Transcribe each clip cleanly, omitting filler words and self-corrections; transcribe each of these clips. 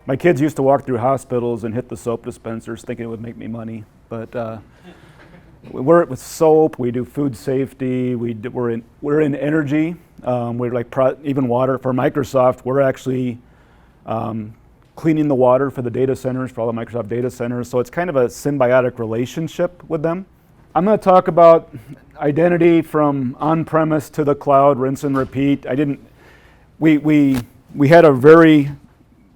My kids used to walk through hospitals and hit the soap dispensers thinking it would make me money, but we work with soap. We do food safety. We're in energy. We're like even water for Microsoft. We're actually cleaning the water for the data centers, for all the Microsoft data centers. So it's kind of a symbiotic relationship with them. I'm going to talk about identity from on-premise to the cloud, rinse and repeat. We had a very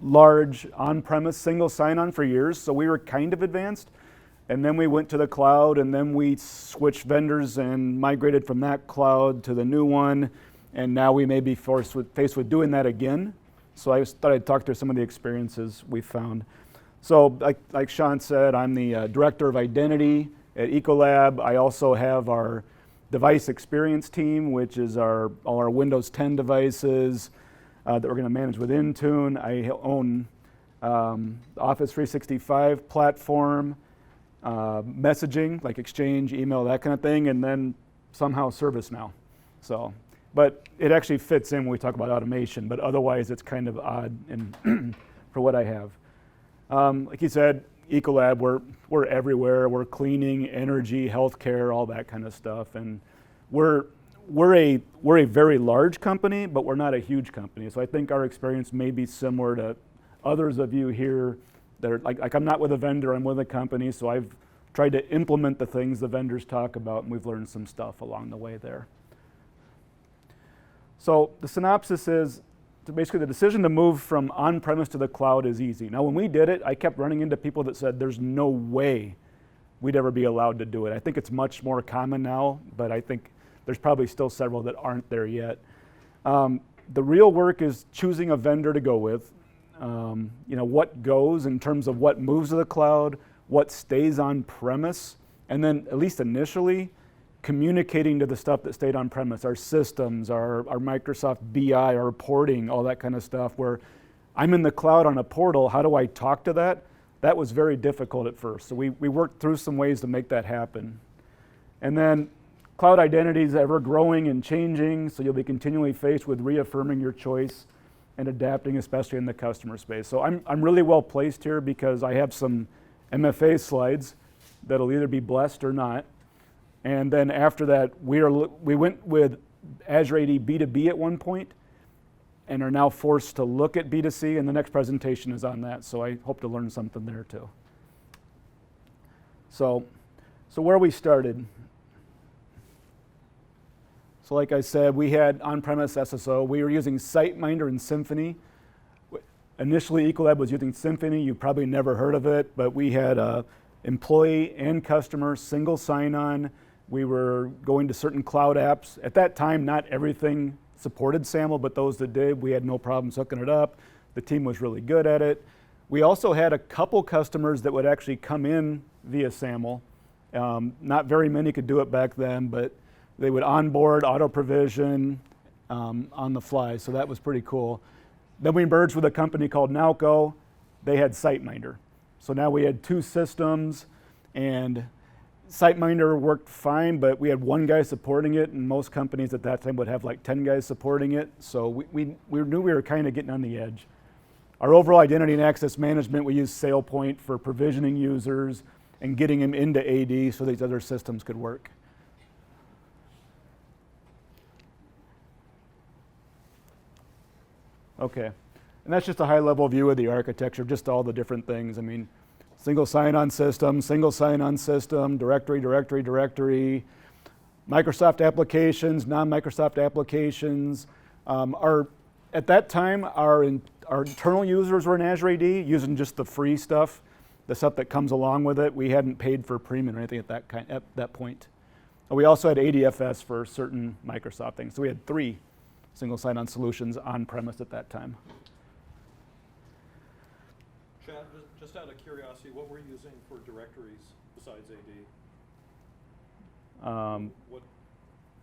large on-premise single sign-on for years, so we were kind of advanced. And then we went to the cloud, and then we switched vendors and migrated from that cloud to the new one. And now we may be faced with doing that again. So I thought I'd talk through some of the experiences we found. So like Sean said, I'm the Director of Identity at Ecolab. I also have our device experience team, which is all our Windows 10 devices that we're going to manage with InTune. I own Office 365 platform, messaging like Exchange, email, that kind of thing, and then somehow ServiceNow. So, but it actually fits in when we talk about automation, but otherwise it's kind of odd for what I have. Like you said, Ecolab, we're everywhere. We're cleaning, energy, healthcare, all that kind of stuff, and we're a very large company, but we're not a huge company. So I think our experience may be similar to others of you here. That are, like I'm not with a vendor, I'm with a company, so I've tried to implement the things the vendors talk about, and we've learned some stuff along the way there. So the synopsis is, basically the decision to move from on-premise to the cloud is easy. Now when we did it, I kept running into people that said there's no way we'd ever be allowed to do it. I think it's much more common now, but I think there's probably still several that aren't there yet. The real work is choosing a vendor to go with. What goes in terms of what moves to the cloud, what stays on premise, and then at least initially, communicating to the stuff that stayed on premise, our systems, our Microsoft BI, our reporting, all that kind of stuff, where I'm in the cloud on a portal, how do I talk to that? That was very difficult at first. So we worked through some ways to make that happen. And then cloud identity is ever growing and changing, so you'll be continually faced with reaffirming your choice and adapting, especially in the customer space. So I'm really well placed here because I have some MFA slides that'll either be blessed or not. And then after that, we went with Azure AD B2B at one point and are now forced to look at B2C, and the next presentation is on that, so I hope to learn something there too. So where we started. So like I said, we had on-premise SSO. We were using SiteMinder and Symphony. Initially, Ecolab was using Symphony. You probably never heard of it, but we had employee and customer single sign-on. We were going to certain cloud apps. At that time, not everything supported SAML, but those that did, we had no problems hooking it up. The team was really good at it. We also had a couple customers that would actually come in via SAML. Not very many could do it back then, but they would onboard, auto-provision on the fly, so that was pretty cool. Then we merged with a company called Nowco. They had SiteMinder. So now we had two systems, and SiteMinder worked fine, but we had one guy supporting it, and most companies at that time would have like 10 guys supporting it, so we knew we were kind of getting on the edge. Our overall identity and access management, we used SailPoint for provisioning users and getting them into AD so these other systems could work. Okay, and that's just a high-level view of the architecture, just all the different things. I mean, single sign-on system, directory, Microsoft applications, non-Microsoft applications. At that time, our internal users were in Azure AD using just the free stuff, the stuff that comes along with it. We hadn't paid for premium or anything at that point. We also had ADFS for certain Microsoft things. So we had 3 single sign-on solutions on-premise at that time. Chad, just out of curiosity, what were you using for directories besides AD?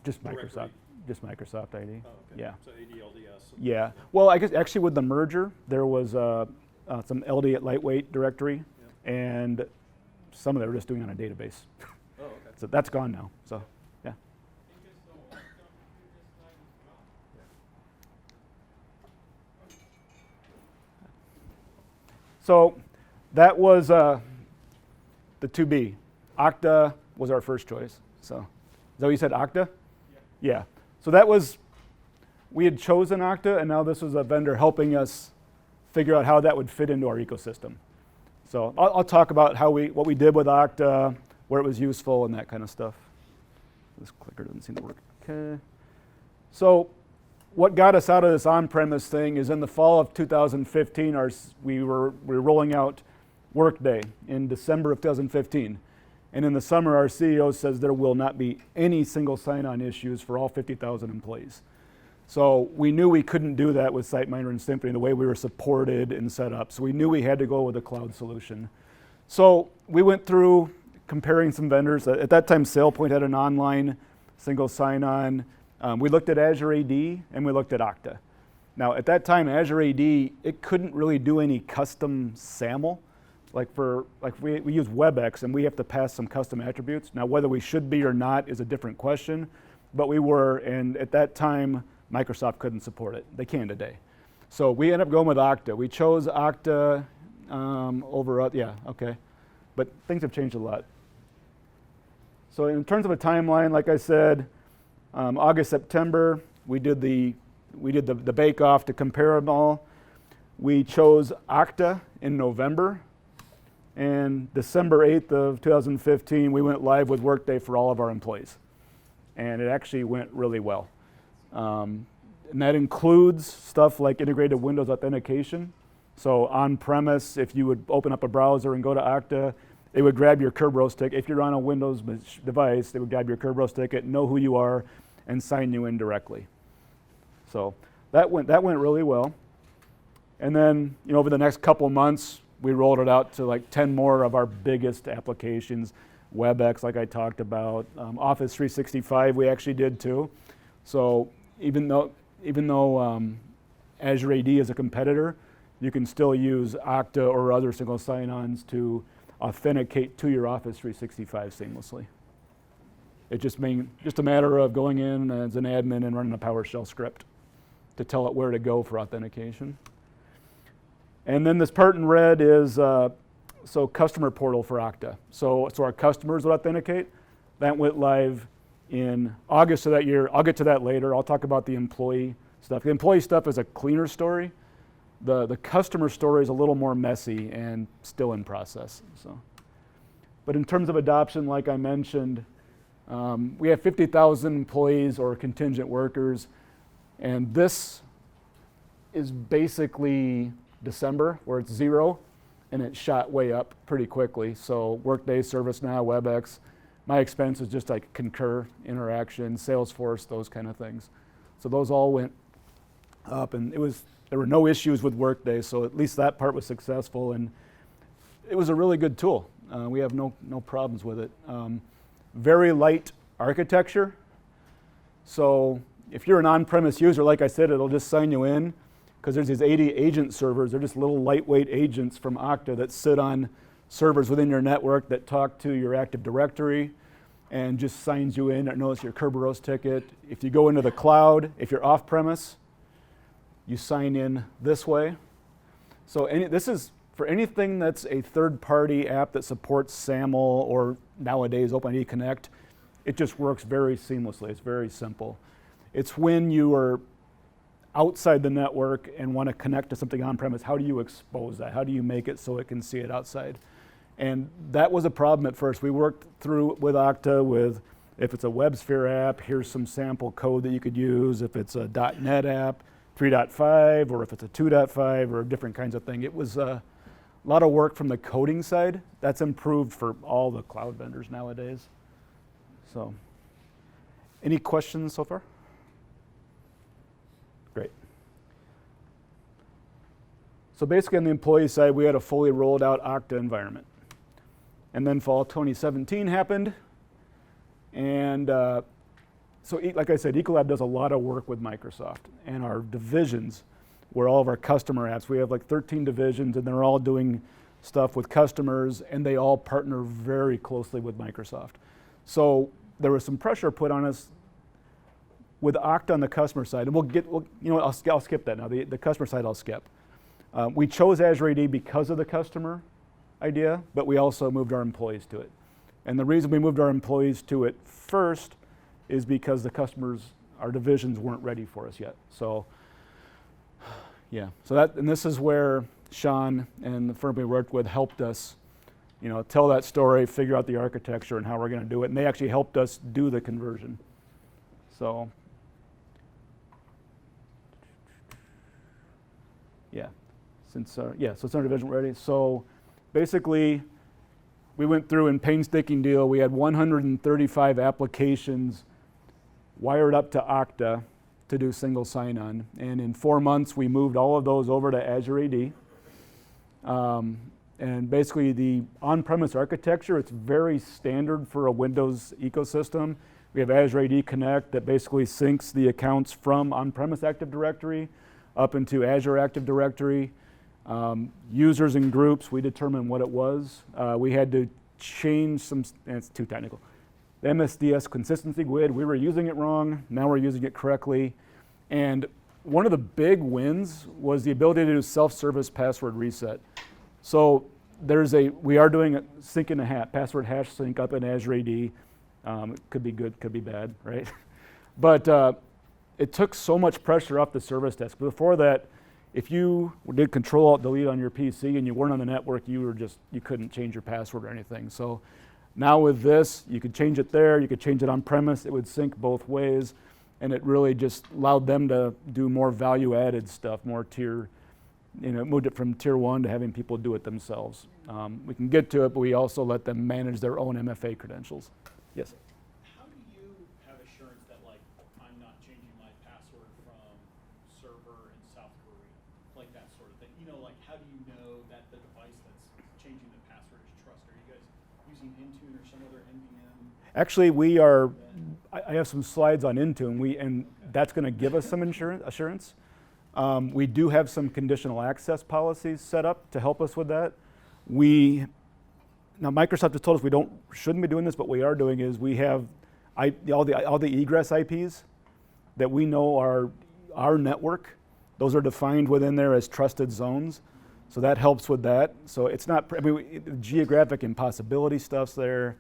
Just Microsoft. Just Microsoft AD. Oh, okay. Yeah. So AD LDS. Yeah. Well, I guess actually with the merger, there was some LD at lightweight directory, yeah. And some of them were just doing it on a database. Oh, okay. So that's gone now. So, yeah. So that was the 2B. Octa was our first choice. So is that what you said, Octa? Yeah. So that was, we had chosen Octa, and now this was a vendor helping us figure out how that would fit into our ecosystem. So I'll talk about what we did with Octa, where it was useful, and that kind of stuff. This clicker doesn't seem to work. Okay. So what got us out of this on-premise thing is in the fall of 2015, we were rolling out Workday in December of 2015. And in the summer, our CEO says there will not be any single sign-on issues for all 50,000 employees. So we knew we couldn't do that with SiteMinder and Symphony the way we were supported and set up. So we knew we had to go with a cloud solution. So we went through comparing some vendors. At that time, SailPoint had an online single sign-on. We looked at Azure AD and we looked at Octa. Now at that time, Azure AD, it couldn't really do any custom SAML. Like we use WebEx and we have to pass some custom attributes. Now whether we should be or not is a different question, but we were, and at that time, Microsoft couldn't support it. They can today. So we ended up going with Octa. We chose Octa but things have changed a lot. So in terms of a timeline, like I said, August, September, we did the bake-off to compare them all. We chose Octa in November. And December 8th of 2015, we went live with Workday for all of our employees. And it actually went really well. And that includes stuff like integrated Windows authentication. So on-premise, if you would open up a browser and go to Octa, it would grab your Kerberos ticket. If you're on a Windows device, they would grab your Kerberos ticket, know who you are, and sign you in directly. So that went really well. And then, over the next couple months, we rolled it out to like 10 more of our biggest applications. WebEx, like I talked about. Office 365, we actually did too. So even though Azure AD is a competitor, you can still use Octa or other single sign-ons to authenticate to your Office 365 seamlessly. It's just a matter of going in as an admin and running a PowerShell script to tell it where to go for authentication. And then this part in red is customer portal for Octa. So our customers would authenticate. That went live in August of that year. I'll get to that later. I'll talk about the employee stuff. The employee stuff is a cleaner story. The customer story is a little more messy and still in process. But in terms of adoption, like I mentioned, we have 50,000 employees or contingent workers, and this is basically December, where it's 0, and it shot way up pretty quickly. So Workday, ServiceNow, WebEx, my expense is just like Concur, Interaction, Salesforce, those kind of things. So those all went up, and there were no issues with Workday, so at least that part was successful, and it was a really good tool. We have no problems with it. Very light architecture. So if you're an on-premise user, like I said, it'll just sign you in, because there's these 80 agent servers. They're just little lightweight agents from Octa that sit on servers within your network that talk to your Active Directory and just signs you in. It knows your Kerberos ticket. If you go into the cloud, if you're off-premise, you sign in this way. So this is for anything that's a third-party app that supports SAML or nowadays OpenID Connect. It just works very seamlessly. It's very simple. It's when you are outside the network and want to connect to something on-premise, how do you expose that? How do you make it so it can see it outside? And that was a problem at first. We worked through with Octa with, if it's a WebSphere app, here's some sample code that you could use. If it's a .NET app, 3.5, or if it's a 2.5, or different kinds of thing. It was a lot of work from the coding side. That's improved for all the cloud vendors nowadays. So, any questions so far? Great. So basically on the employee side, we had a fully rolled out Octa environment. And then fall 2017 happened. And so like I said, Ecolab does a lot of work with Microsoft. And our divisions, where all of our customer apps, we have like 13 divisions, and they're all doing stuff with customers, and they all partner very closely with Microsoft. So there was some pressure put on us with Octa on the customer side, and I'll skip that now. The customer side I'll skip. We chose Azure AD because of the customer idea, but we also moved our employees to it. And the reason we moved our employees to it first is because the customers, our divisions weren't ready for us yet. So, yeah. So that, and this is where Sean and the firm we worked with helped us, tell that story, figure out the architecture and how we're going to do it. And they actually helped us do the conversion. So, yeah. So it's our division ready. So basically, we went through in painstaking deal. We had 135 applications wired up to Octa to do single sign-on. And in 4 months, we moved all of those over to Azure AD. And basically, the on-premise architecture, it's very standard for a Windows ecosystem. We have Azure AD Connect that basically syncs the accounts from on-premise Active Directory up into Azure Active Directory. Users and groups, we determined what it was. We had to change some, and it's too technical. The MSDS consistency GUID, we were using it wrong, now we're using it correctly. And one of the big wins was the ability to do self-service password reset. So we are doing a sync in a hat, password hash sync up in Azure AD. It could be good, could be bad, right? But it took so much pressure off the service desk. Before that, if you did Control-Alt-Delete on your PC and you weren't on the network, you couldn't change your password or anything. So now with this, you could change it there, you could change it on premise, it would sync both ways, and it really just allowed them to do more value-added stuff, more tier, moved it from tier 1 to having people do it themselves. We can get to it, but we also let them manage their own MFA credentials. Yes? How do you have assurance that, I'm not changing my password from server in South Korea, like that sort of thing? How do you know that the device that's changing the password is trusted? Are you guys using InTune or some other MDM? Actually, we are. I have some slides on InTune, and that's going to give us some assurance. We do have some conditional access policies set up to help us with that. Now Microsoft has told us we shouldn't be doing this, but what we are doing is we have all the egress IPs that we know are our network. Those are defined within there as trusted zones. So that helps with that. So it's not, geographic impossibility stuff's there.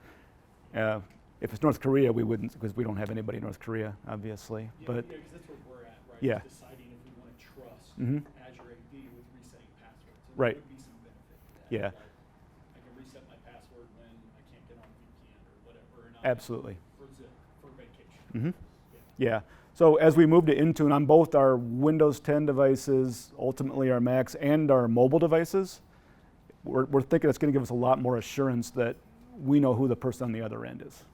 If it's North Korea, we wouldn't, because we don't have anybody in North Korea, obviously. Yeah, but because that's where we're at, right? Yeah. Deciding if we want to trust Azure AD with resetting passwords. And Right. There would be some benefit to that. Yeah. I can reset my password when I can't get on VPN or whatever. And Absolutely. For vacation. Yeah. So as we move to InTune on both our Windows 10 devices, ultimately our Macs, and our mobile devices, we're thinking it's going to give us a lot more assurance that we know who the person on the other end is.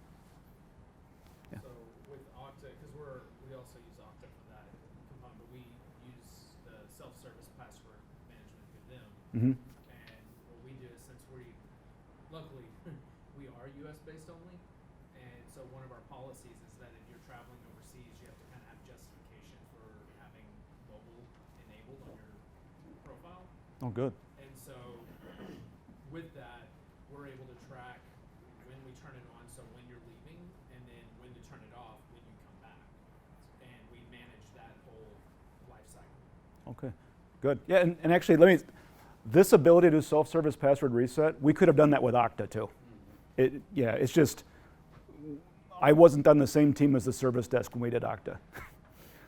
So with Octa, because we also use Octa for that component, but we use the self-service password management with them. And what we do is, since luckily, we are US-based only, and so one of our policies is that if you're traveling overseas, you have to kind of have justification for having mobile enabled on your profile. Oh, good. And so with that, we're able to track when we turn it on, so when you're leaving, and then when to turn it off when you come back. And we manage that whole life cycle. Okay, good. Yeah, and actually, this ability to do self-service password reset, we could have done that with Octa too. It's just, I wasn't on the same team as the service desk when we did Octa.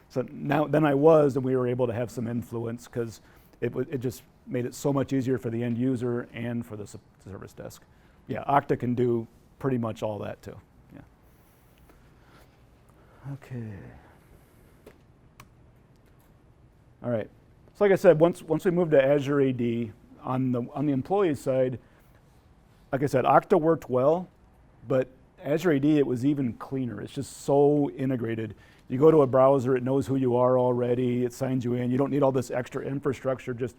So then I was, and we were able to have some influence because it just made it so much easier for the end user and for the service desk. Yeah, Octa can do pretty much all that too. Yeah. Okay. All right. So like I said, once we moved to Azure AD on the employee side, like I said, Octa worked well, but Azure AD, it was even cleaner. It's just so integrated. You go to a browser, it knows who you are already, it signs you in. You don't need all this extra infrastructure just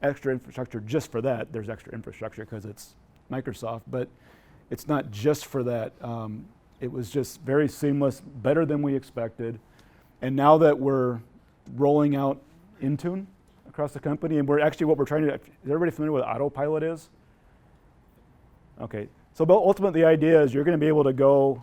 for that. There's extra infrastructure because it's Microsoft, but it's not just for that. It was just very seamless, better than we expected. And now that we're rolling out InTune across the company, and what we're trying to do, is everybody familiar with Autopilot is? Okay, so ultimately the idea is you're going to be able to go,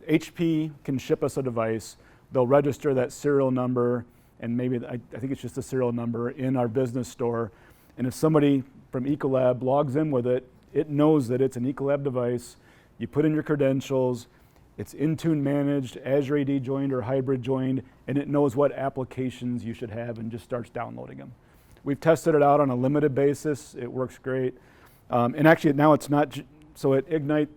HP can ship us a device, they'll register that serial number, and maybe I think it's just a serial number in our business store. And if somebody from Ecolab logs in with it, it knows that it's an Ecolab device. You put in your credentials, it's InTune managed, Azure AD joined or hybrid joined, and it knows what applications you should have and just starts downloading them. We've tested it out on a limited basis. It works great. And actually now it's not, so at Ignite,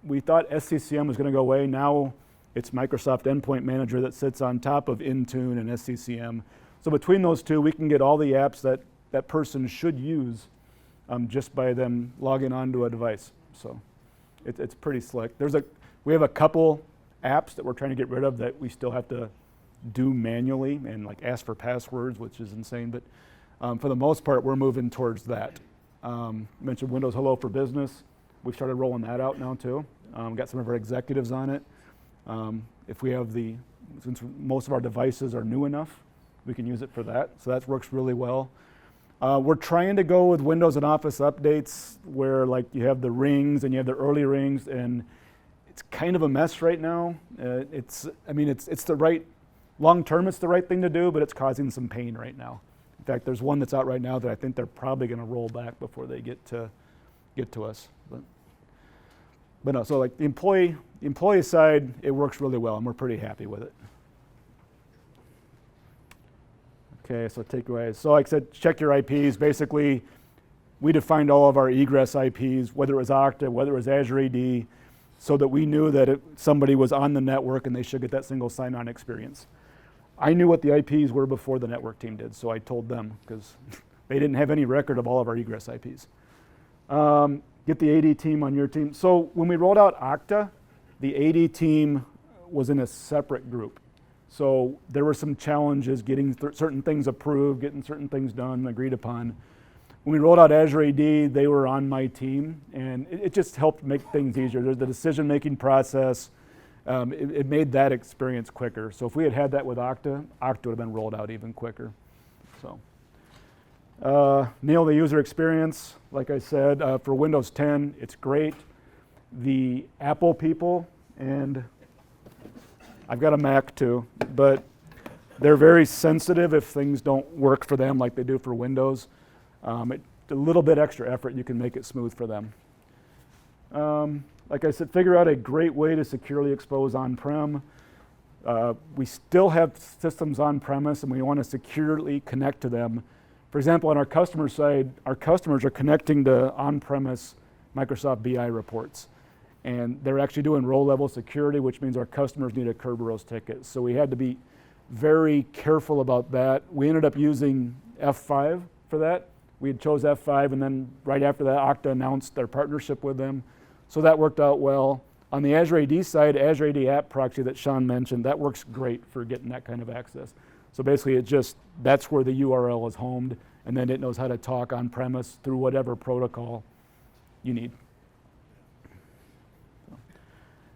we thought SCCM was gonna go away. Now it's Microsoft Endpoint Manager that sits on top of InTune and SCCM. So between those two, we can get all the apps that that person should use just by them logging onto a device. So it's pretty slick. We have a couple apps that we're trying to get rid of that we still have to do manually and like ask for passwords, which is insane. But for the most part, we're moving towards that. Mentioned Windows Hello for Business. We've started rolling that out now too. Got some of our executives on it. If we have since most of our devices are new enough, we can use it for that. So that works really well. We're trying to go with Windows and Office updates where like you have the rings and you have the early rings, and it's kind of a mess right now. It's the right, long term it's the right thing to do, but it's causing some pain right now. In fact, there's one that's out right now that I think they're probably gonna roll back before they get to us. But no, so like the employee side, it works really well and we're pretty happy with it. Okay, so takeaways. So like I said, check your IPs. Basically, we defined all of our egress IPs, whether it was Octa, whether it was Azure AD, so that we knew that somebody was on the network and they should get that single sign-on experience. I knew what the IPs were before the network team did, so I told them because they didn't have any record of all of our egress IPs. Get the AD team on your team. So when we rolled out Octa, the AD team was in a separate group. So there were some challenges getting certain things approved, getting certain things done, agreed upon. When we rolled out Azure AD, they were on my team, and it just helped make things easier. There's the decision-making process. It made that experience quicker. So if we had had that with Octa, Octa would have been rolled out even quicker. So nail the user experience. Like I said, for Windows 10, it's great. The Apple people, and I've got a Mac too, but they're very sensitive if things don't work for them like they do for Windows. A little bit extra effort, you can make it smooth for them. Like I said, figure out a great way to securely expose on-prem. We still have systems on-premise and we want to securely connect to them. For example, on our customer side, our customers are connecting to on-premise Microsoft BI reports. And they're actually doing row-level security, which means our customers need a Kerberos ticket. So we had to be very careful about that. We ended up using F5 for that. We had chose F5, and then right after that, Octa announced their partnership with them. So that worked out well. On the Azure AD side, Azure AD App Proxy that Sean mentioned, that works great for getting that kind of access. So basically that's where the URL is homed, and then it knows how to talk on-premise through whatever protocol you need.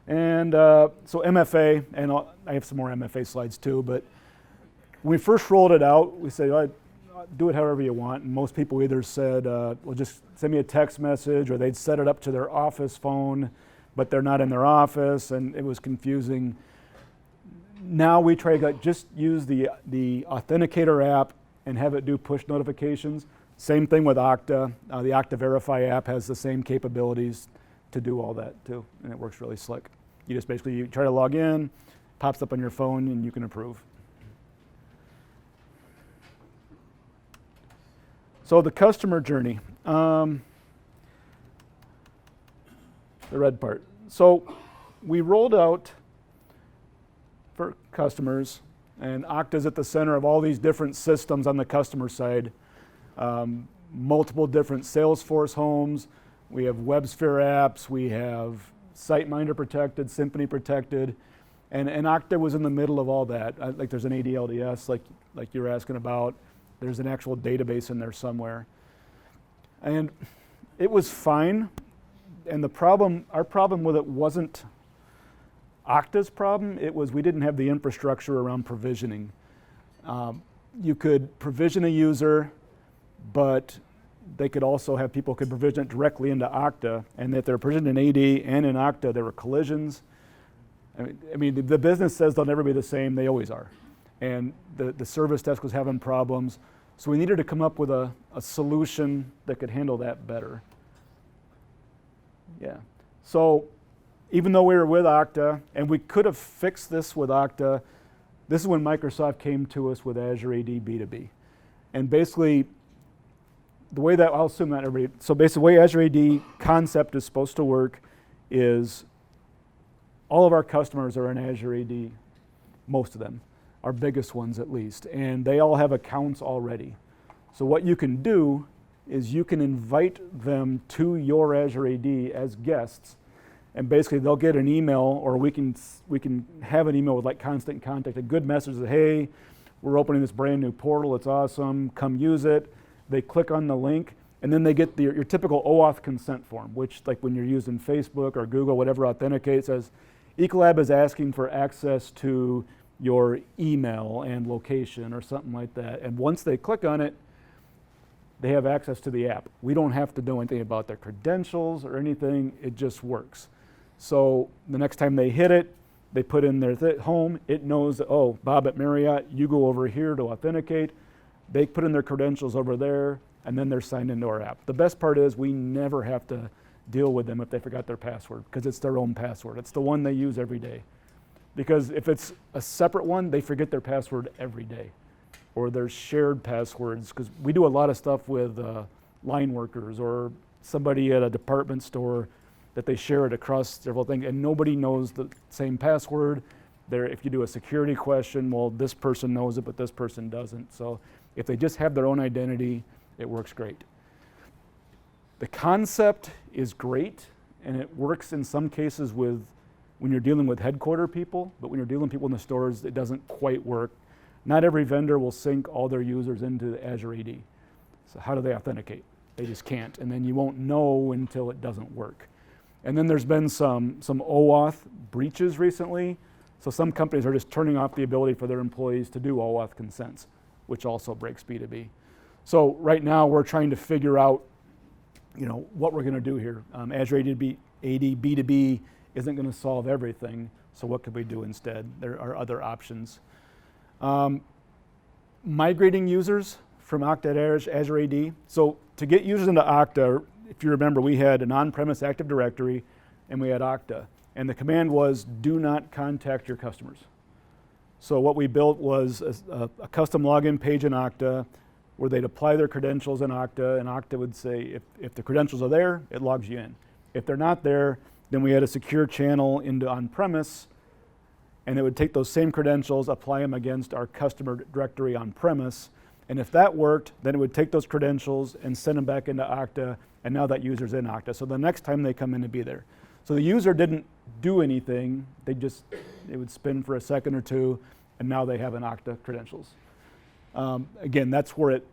And so MFA, and I have some more MFA slides too, but when we first rolled it out, we said, do it however you want. And most people either said, well, just send me a text message, or they'd set it up to their office phone, but they're not in their office, and it was confusing. Now we try to just use the Authenticator app and have it do push notifications. Same thing with Octa. The Octa Verify app has the same capabilities to do all that too, and it works really slick. You just basically try to log in, pops up on your phone, and you can approve. So the customer journey, the red part. So we rolled out for customers, and Octa's at the center of all these different systems on the customer side. Multiple different Salesforce homes. We have WebSphere apps, we have SiteMinder protected, Symphony protected, and Octa was in the middle of all that. Like there's an AD LDS, like you're asking about. There's an actual database in there somewhere. And it was fine, and our problem with it wasn't Octa's problem, it was we didn't have the infrastructure around provisioning. You could provision a user, but they could also have people could provision it directly into Octa, and if they're provisioned in AD and in Octa, there were collisions. I mean, the business says they'll never be the same, they always are. and the service desk was having problems. So we needed to come up with a solution that could handle that better. Yeah. So even though we were with Octa, and we could have fixed this with Octa, this is when Microsoft came to us with Azure AD B2B. And basically, the way that, I'll assume not everybody, so basically the way Azure AD concept is supposed to work is all of our customers are in Azure AD, most of them, our biggest ones at least, and they all have accounts already. So what you can do is you can invite them to your Azure AD as guests, and basically they'll get an email, or we can have an email with like constant contact, a good message that, hey, we're opening this brand new portal, it's awesome, come use it. They click on the link, and then they get your typical OAuth consent form, which like when you're using Facebook or Google, whatever authenticates, says Ecolab is asking for access to your email and location or something like that. And once they click on it, they have access to the app. We don't have to know anything about their credentials or anything, it just works. So the next time they hit it, they put in their home, it knows that, oh, Bob at Marriott, you go over here to authenticate. They put in their credentials over there, and then they're signed into our app. The best part is we never have to deal with them if they forgot their password, because it's their own password. It's the one they use every day. Because if it's a separate one, they forget their password every day. Or there's shared passwords, because we do a lot of stuff with line workers or somebody at a department store that they share it across several things, and nobody knows the same password. If you do a security question, well, this person knows it, but this person doesn't. So if they just have their own identity, it works great. The concept is great, and it works in some cases when you're dealing with headquarter people, but when you're dealing with people in the stores, it doesn't quite work. Not every vendor will sync all their users into Azure AD. So how do they authenticate? They just can't, and then you won't know until it doesn't work. And then there's been some OAuth breaches recently, so some companies are just turning off the ability for their employees to do OAuth consents, which also breaks B2B. So right now we're trying to figure out, what we're going to do here. Azure AD B2B isn't going to solve everything, so what could we do instead? There are other options. Migrating users from Octa to Azure AD. So to get users into Octa, if you remember, we had an on-premise Active Directory and we had Octa. And the command was, do not contact your customers. So what we built was a custom login page in Octa where they'd apply their credentials in Octa, and Octa would say, if the credentials are there, it logs you in. If they're not there, then we had a secure channel into on-premise, and it would take those same credentials, apply them against our customer directory on-premise, and if that worked, then it would take those credentials and send them back into Octa, and now that user's in Octa. So the next time they come in to be there. So the user didn't do anything, it would spin for a second or two, and now they have an Octa credentials. Again, that's where it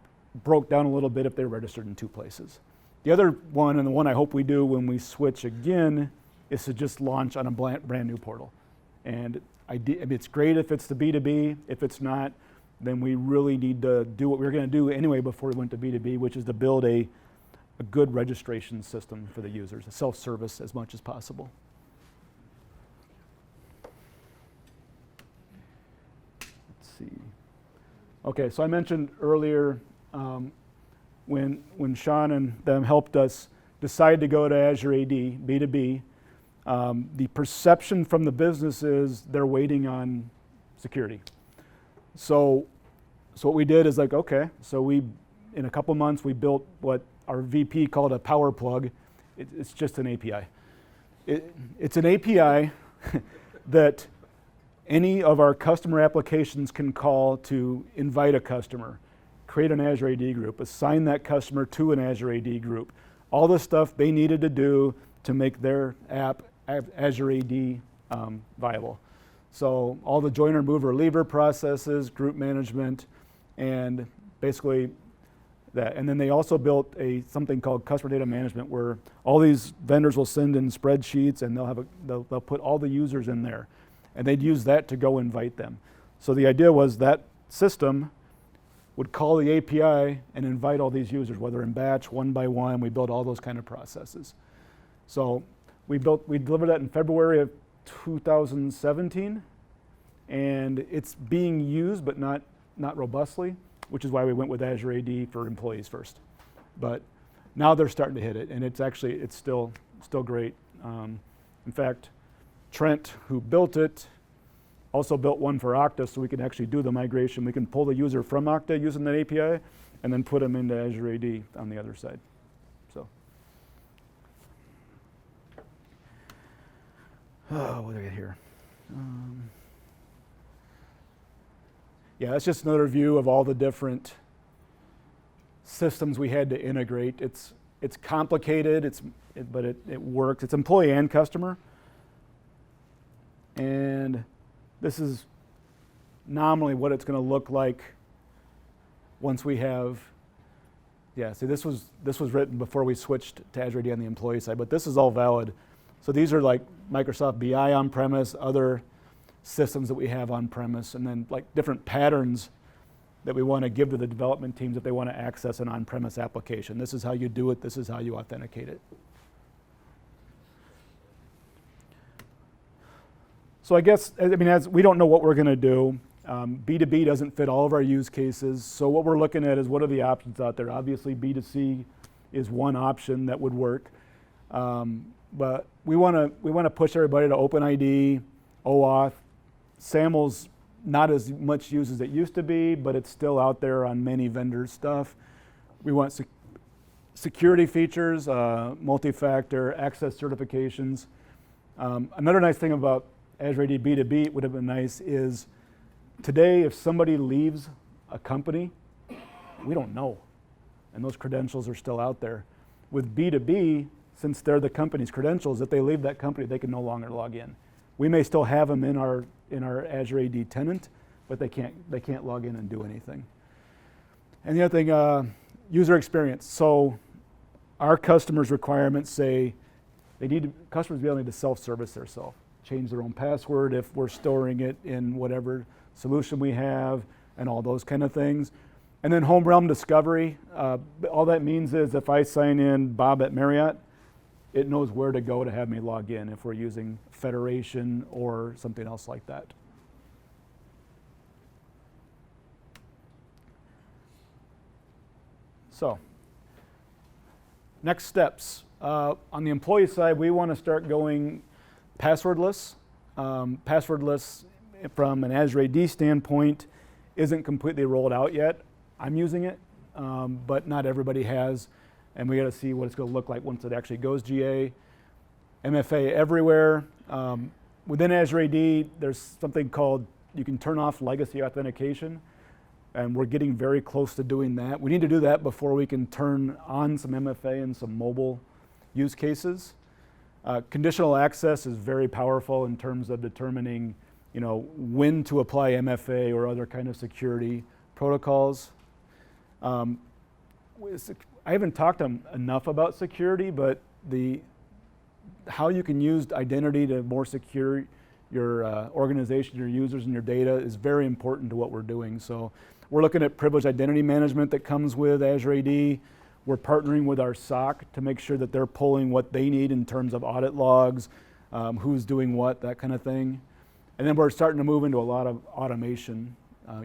broke down a little bit if they're registered in two places. The other one, and the one I hope we do when we switch again, is to just launch on a brand new portal. And it's great if it's the B2B. If it's not, then we really need to do what we were going to do anyway before we went to B2B, which is to build a good registration system for the users, a self-service as much as possible. Let's see. Okay, so I mentioned earlier when Sean and them helped us decide to go to Azure AD B2B, the perception from the business is they're waiting on security. So what we did is like, okay, so in a couple months we built what our VP called a power plug. It's just an API. It's an API that any of our customer applications can call to invite a customer, create an Azure AD group, assign that customer to an Azure AD group. All the stuff they needed to do to make their app Azure AD viable. So all the joiner, mover, leaver processes, group management, and basically that. And then they also built something called customer data management, where all these vendors will send in spreadsheets, and they'll put all the users in there, and they'd use that to go invite them. So the idea was that system would call the API and invite all these users, whether in batch, one by one. We built all those kind of processes. So we delivered that in February of 2017, and it's being used but not robustly, which is why we went with Azure AD for employees first. But now they're starting to hit it, and it's still great. In fact, Trent, who built it, also built one for Octa, so we can actually do the migration. We can pull the user from Octa using that API, and then put them into Azure AD on the other side. So, what do I get here? Yeah, that's just another view of all the different systems we had to integrate. It's complicated, but it works. It's employee and customer. And this is nominally what it's going to look like once we have, see, this was written before we switched to Azure AD on the employee side, but this is all valid. So these are like Microsoft BI on-premise, other systems that we have on-premise, and then like different patterns that we want to give to the development teams if they want to access an on-premise application. This is how you do it, this is how you authenticate it. So I guess, as we don't know what we're going to do. B2B doesn't fit all of our use cases. So what we're looking at is what are the options out there. Obviously B2C is one option that would work. But we want to push everybody to OpenID, OAuth. SAML's not as much used as it used to be, but it's still out there on many vendors' stuff. We want security features, multi-factor, access certifications. Another nice thing about Azure AD B2B would have been nice is today if somebody leaves a company, we don't know. And those credentials are still out there. With B2B, since they're the company's credentials, if they leave that company, they can no longer log in. We may still have them in our Azure AD tenant, but they can't log in and do anything. And the other thing, user experience. So our customers' requirements say customers to be able to self-service themselves, change their own password if we're storing it in whatever solution we have, and all those kind of things. And then home realm discovery. All that means is if I sign in Bob at Marriott, it knows where to go to have me log in if we're using Federation or something else like that. So, next steps. On the employee side, we want to start going passwordless. Passwordless from an Azure AD standpoint isn't completely rolled out yet. I'm using it, but not everybody has. And we got to see what it's going to look like once it actually goes GA. MFA everywhere. Within Azure AD, there's something called, you can turn off legacy authentication, and we're getting very close to doing that. We need to do that before we can turn on some MFA and some mobile use cases. Conditional access is very powerful in terms of determining, when to apply MFA or other kind of security protocols. I haven't talked enough about security, but how you can use identity to more secure your organization, your users, and your data is very important to what we're doing. So we're looking at privileged identity management that comes with Azure AD. We're partnering with our SOC to make sure that they're pulling what they need in terms of audit logs, who's doing what, that kind of thing. And then we're starting to move into a lot of automation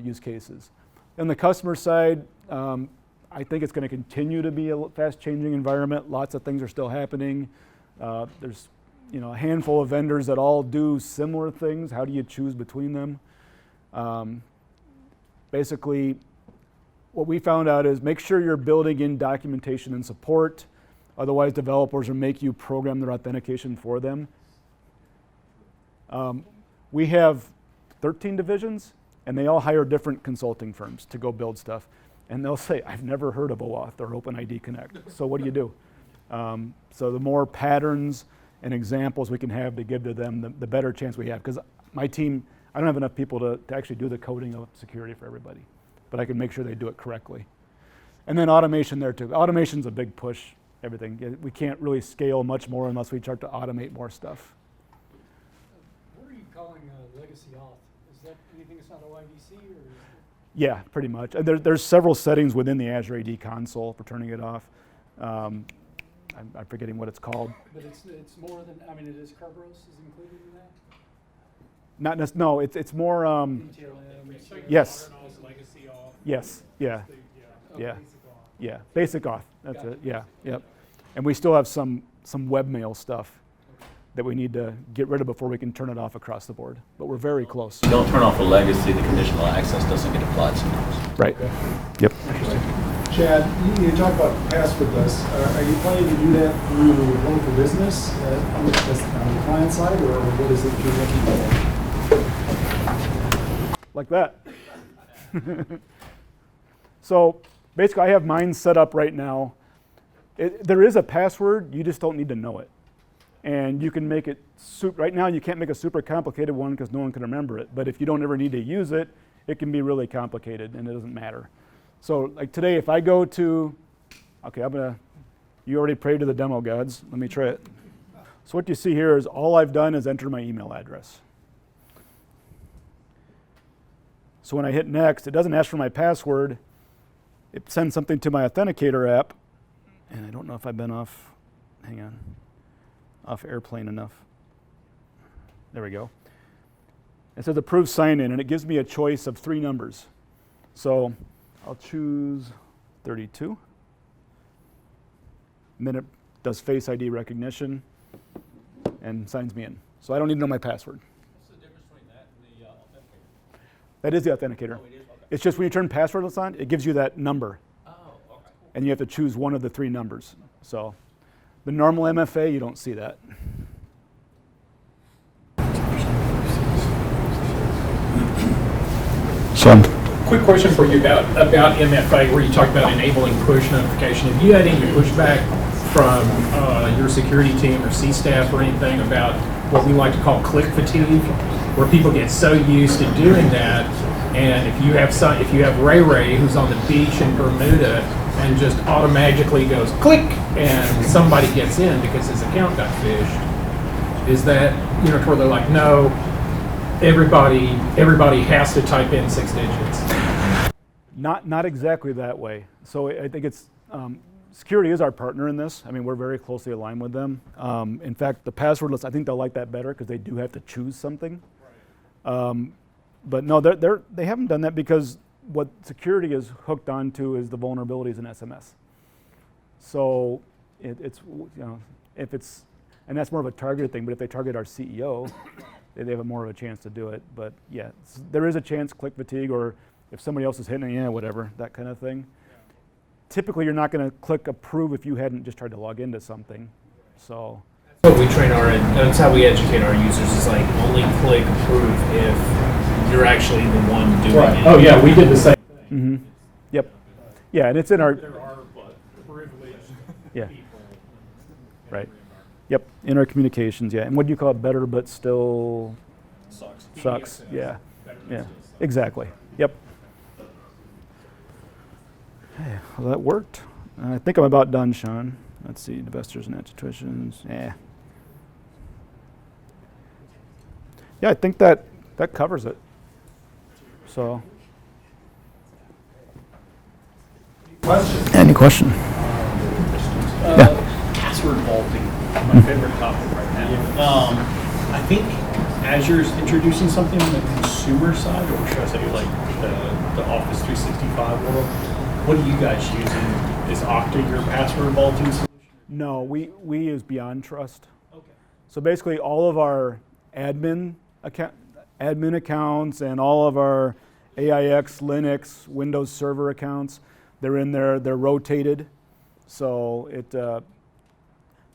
use cases. On the customer side, I think it's going to continue to be a fast-changing environment. Lots of things are still happening. There's a handful of vendors that all do similar things. How do you choose between them? Basically, what we found out is make sure you're building in documentation and support. Otherwise, developers will make you program their authentication for them. We have 13 divisions, and they all hire different consulting firms to go build stuff. And they'll say, I've never heard of OAuth or OpenID Connect. So what do you do? So the more patterns and examples we can have to give to them, the better chance we have. Because my team, I don't have enough people to actually do the coding of security for everybody. But I can make sure they do it correctly. And then automation there too. Automation's a big push, everything. We can't really scale much more unless we start to automate more stuff. What are you calling legacy auth? Is that anything that's not OIDC or? Yeah, pretty much. There's several settings within the Azure AD console for turning it off. I'm forgetting what it's called. But it's more than, it is Kerberos is included in that? Not no, it's more. Take Yes. modern off, legacy off. Yes. Yeah. Yeah. Yeah. Yeah. Basic auth. That's it. Yeah. Yep. And we still have some webmail stuff that we need to get rid of before we can turn it off across the board. But we're very close. You don't turn off a legacy, the conditional access doesn't get applied sometimes. Right. Yep. Chad, you talk about passwordless. Are you planning to do that through One for Business on the client side, or what is it that you're looking for? Like that. So basically, I have mine set up right now. There is a password, you just don't need to know it. And you can make it, right now you can't make a super complicated one because no one can remember it. But if you don't ever need to use it, it can be really complicated and it doesn't matter. So like today, if I go to, okay, you already prayed to the demo gods. Let me try it. So what you see here is all I've done is enter my email address. So when I hit next, it doesn't ask for my password. It sends something to my Authenticator app. And I don't know if I've been off, hang on, off airplane enough. There we go. It says approve sign in, and it gives me a choice of 3 numbers. So I'll choose 32. And then it does Face ID recognition and signs me in. So I don't need to know my password. What's the difference between that and the authenticator? That is the Authenticator. Oh, it is? Okay. It's just when you turn passwordless on, it gives you that number. Oh, okay. And you have to choose one of the 3 numbers. So the normal MFA, you don't see that. Quick question for you about MFA, where you talked about enabling push notification. Have you had any pushback from your security team or C-staff or anything about what we like to call click fatigue, where people get so used to doing that, and if you have Ray who's on the beach in Bermuda and just automatically goes click and somebody gets in because his account got phished, is that, to where they're like, no, everybody has to type in 6 digits? Not exactly that way. So I think it's, security is our partner in this. I mean, we're very closely aligned with them. In fact, the passwordless, I think they'll like that better because they do have to choose something. But no, they haven't done that because what security is hooked onto is the vulnerabilities in SMS. So it's if it's, and that's more of a targeted thing, but if they target our CEO, they have more of a chance to do it. But yeah, there is a chance, click fatigue, or if somebody else is hitting it, whatever, that kind of thing. Typically, you're not going to click approve if you hadn't just tried to log into something. So That's what we train that's how we educate our users, is like only click approve if you're actually the one doing it. Oh yeah, we did the same thing. mm-hmm. Yep. Yeah, and it's in our, There are privileged yeah, people. right. Yep, in our communications, yeah. And what do you call it, better but still sucks? Yeah, yeah, exactly. Yep. Hey, well, that worked. I think I'm about done, Sean. Let's see, investors and institutions. Yeah. Yeah, I think that covers it. So. Any question? Password vaulting, my favorite topic right now. I think Azure's introducing something on the consumer side, or should I say like the Office 365 world. What are you guys using? Is Octa your password vaulting solution? No, we use Beyond Trust. Okay. So basically all of our admin accounts and all of our AIX, Linux, Windows Server accounts, they're in there, they're rotated. So the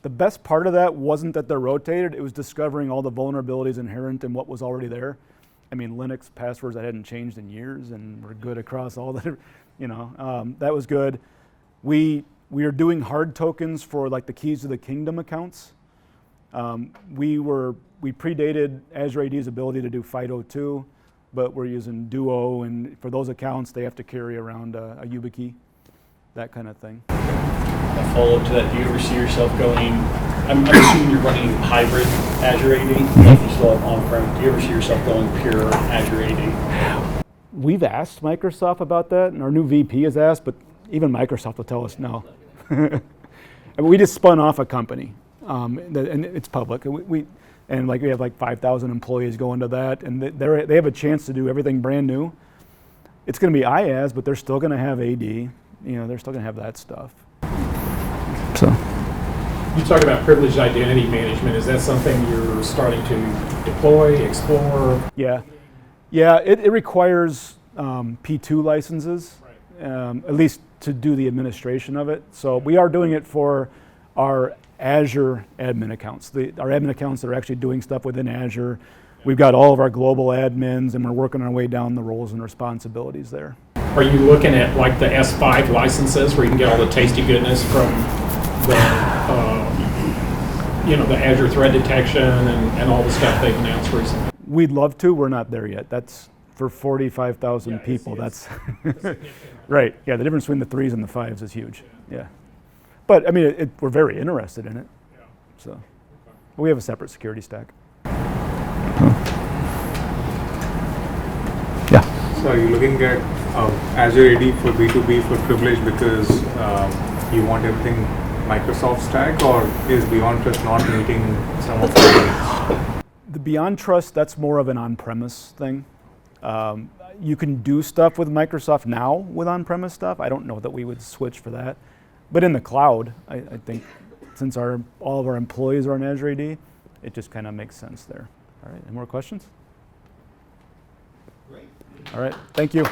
best part of that wasn't that they're rotated, it was discovering all the vulnerabilities inherent in what was already there. I mean, Linux passwords I hadn't changed in years and were good across all the, that was good. We are doing hard tokens for like the keys to the kingdom accounts. We predated Azure AD's ability to do FIDO2, but we're using Duo, and for those accounts, they have to carry around a YubiKey, that kind of thing. A follow-up to that, do you ever see yourself going, I'm assuming you're running hybrid Azure AD, you still have on-prem, do you ever see yourself going pure Azure AD? We've asked Microsoft about that, and our new VP has asked, but even Microsoft will tell us no. I mean, we just spun off a company, and it's public. And And like we have like 5,000 employees going to that, and they have a chance to do everything brand new. It's going to be IaaS, but they're still going to have AD. You know, they're still going to have that stuff. So. You talk about privileged identity management. Is that something you're starting to deploy, explore? Yeah. Yeah, it requires P2 licenses, at least to do the administration of it. So we are doing it for our Azure admin accounts, our admin accounts that are actually doing stuff within Azure. We've got all of our global admins, and we're working our way down the roles and responsibilities there. Are you looking at like the S5 licenses where you can get all the tasty goodness from the, the Azure threat detection and all the stuff they've announced recently? We'd love to. We're not there yet. That's for 45,000 people. That's right. Yeah, the difference between the 3s and the 5s is huge. Yeah. But I mean, we're very interested in it. So we have a separate security stack. Yeah. So are you looking at Azure AD for B2B for privilege because you want everything Microsoft stack, or is Beyond Trust not meeting some of the needs? The Beyond Trust, that's more of an on-premise thing. You can do stuff with Microsoft now with on-premise stuff. I don't know that we would switch for that. But in the cloud, I think since all of our employees are on Azure AD, it just kind of makes sense there. All right, any more questions? Great. All right, thank you.